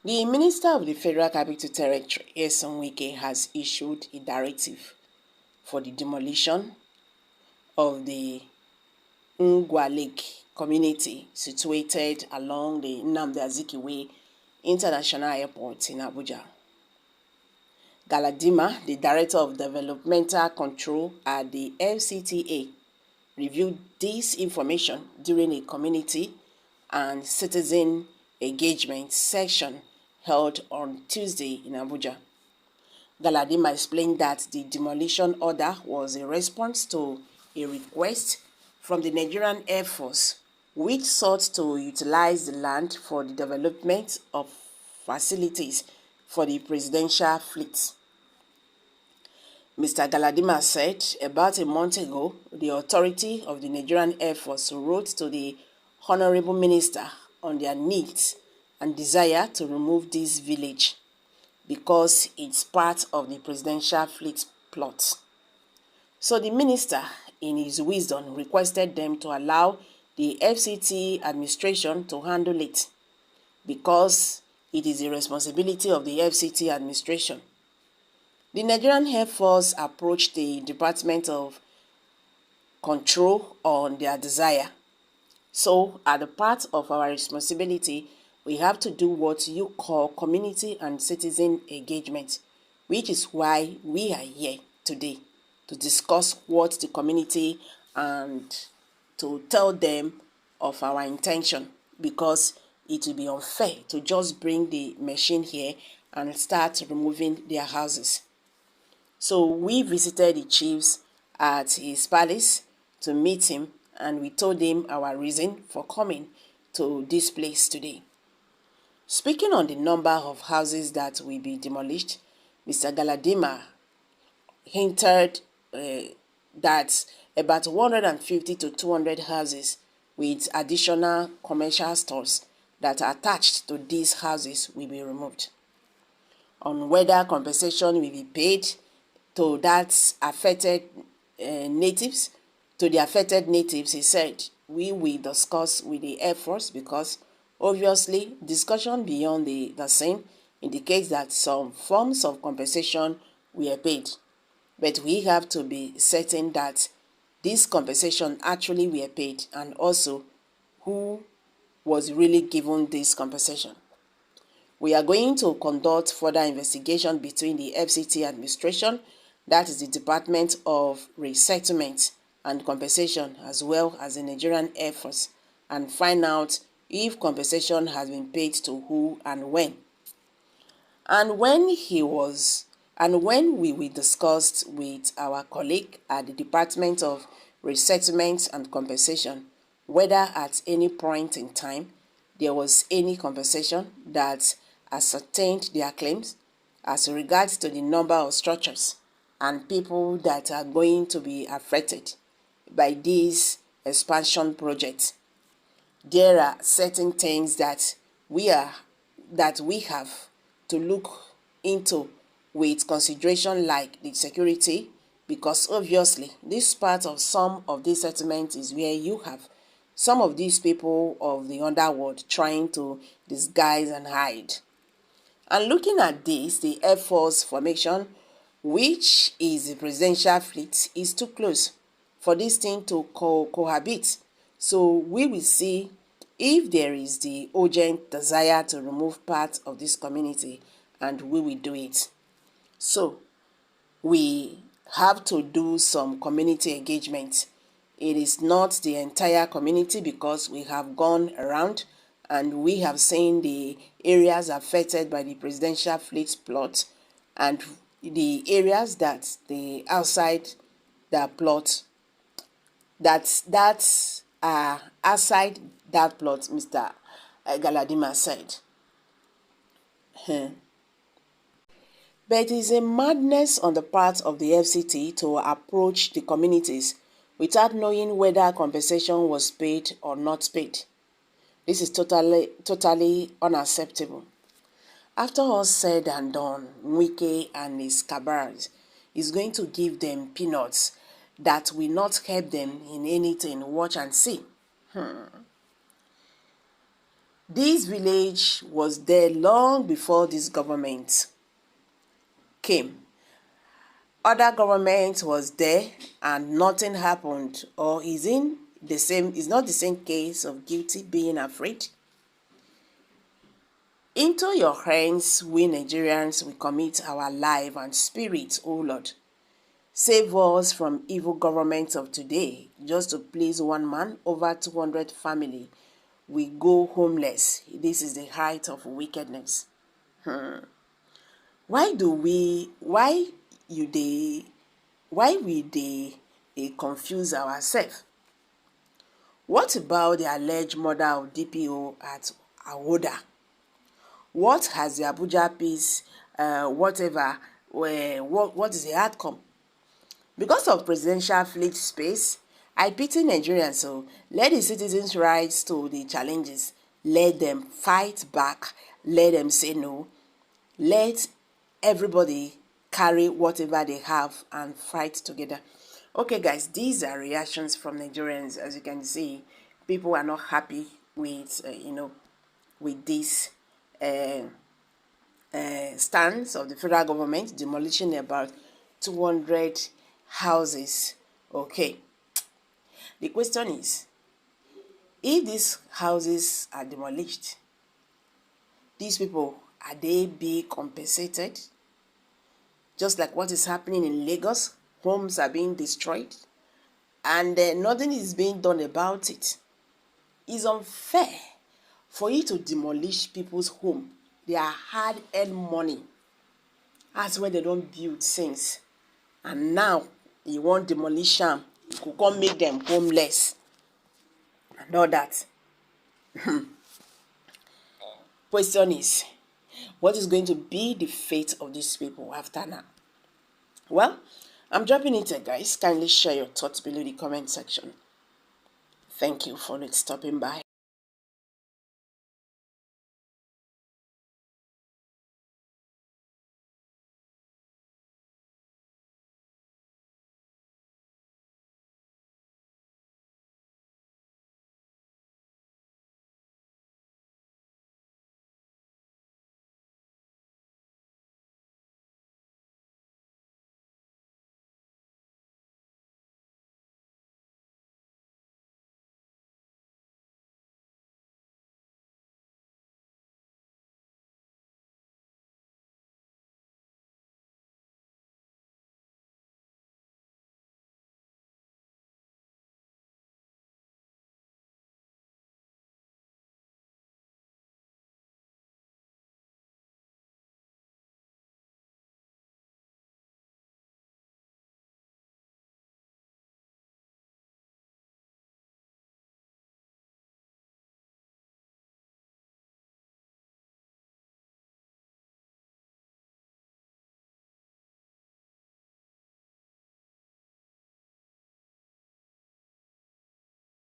The Minister of the Federal Capital Territory, Wike, has issued a directive for the demolition of the Lake community situated along the Nnamdi Azikiwe International Airport in Abuja. Galadima, the Director of Developmental Control at the FCTA, reviewed this information during a community and citizen engagement session held on Tuesday in Abuja. Galadima explained that the demolition order was a response to a request from the Nigerian Air Force, which sought to utilize the land for the development of facilities for the presidential fleet. Mr. Galadima said about a month ago, the authority of the Nigerian Air Force wrote to the Honorable Minister on their needs and desire to remove this village because it's part of the presidential fleet plot. So the minister, in his wisdom, requested them to allow the FCT administration to handle it because it is the responsibility of the FCT administration. The Nigerian Air Force approached the Department of Control on their desire. So, as a part of our responsibility, we have to do what you call community and citizen engagement, which is why we are here today to discuss what the community and to tell them of our intention, because it will be unfair to just bring the machine here and start removing their houses. So we visited the chiefs at his palace to meet him, and we told him our reason for coming to this place today. Speaking on the number of houses that will be demolished, Mr. Galadima hinted that about 150 to 200 houses with additional commercial stores that are attached to these houses will be removed. On whether compensation will be paid to that affected natives, he said, we will discuss with the Air Force because obviously discussion beyond the scene indicates that some forms of compensation were paid. But we have to be certain that this compensation actually were paid and also who was really given this compensation. We are going to conduct further investigation between the FCT administration, that is the Department of Resettlement and Compensation, as well as the Nigerian Air Force, and find out if compensation has been paid to who and when. And when we discussed with our colleague at the Department of Resettlement and Compensation whether at any point in time there was any compensation that ascertained their claims as regards to the number of structures and people that are going to be affected by this expansion project, there are certain things that we have to look into with consideration, like the security, because obviously this part of some of this settlement is where you have some of these people of the underworld trying to disguise and hide. And looking at this, the Air Force formation, which is the presidential fleet, is too close for this thing to cohabit. So we will see if there is the urgent desire to remove part of this community, and we will do it. So we have to do some community engagement. It is not the entire community because we have gone around and we have seen the areas affected by the presidential fleet plot and the areas that the outside the plot that are outside that plot, Mr. Galadima said. But it is a madness on the part of the FCT to approach the communities without knowing whether compensation was paid or not paid. This is totally unacceptable. After all said and done, Wike and his cabals is going to give them peanuts that will not help them in anything. Watch and see. This village was there long before this government came. Other government was there and nothing happened, or is not the same case of guilty being afraid. Into your hands we Nigerians we commit our life and spirit, O Lord. Save us from evil governments of today. Just to please one man, over 200 family we go homeless. This is the height of wickedness. Why we they confuse ourselves? What about the alleged murder of DPO at Awoda? What has the Abuja peace, what is the outcome? Because of presidential fleet space, I pity Nigerians, so let the citizens rise to the challenges. Let them fight back. Let them say no. Let everybody carry whatever they have and fight together. Okay, guys, these are reactions from Nigerians. As you can see, people are not happy with, with this stance of the federal government demolishing about 200 houses. Okay, the question is, if these houses are demolished, these people, are they being compensated? Just like what is happening in Lagos, homes are being destroyed and nothing is being done about it. It's unfair for you to demolish people's home. Their hard-earned money. That's where they don't build things. And now you want demolition. You could come make them homeless and all that. Question is, what is going to be the fate of these people after now? Well, I'm dropping it here, guys. Kindly share your thoughts below the comment section. Thank you for stopping by.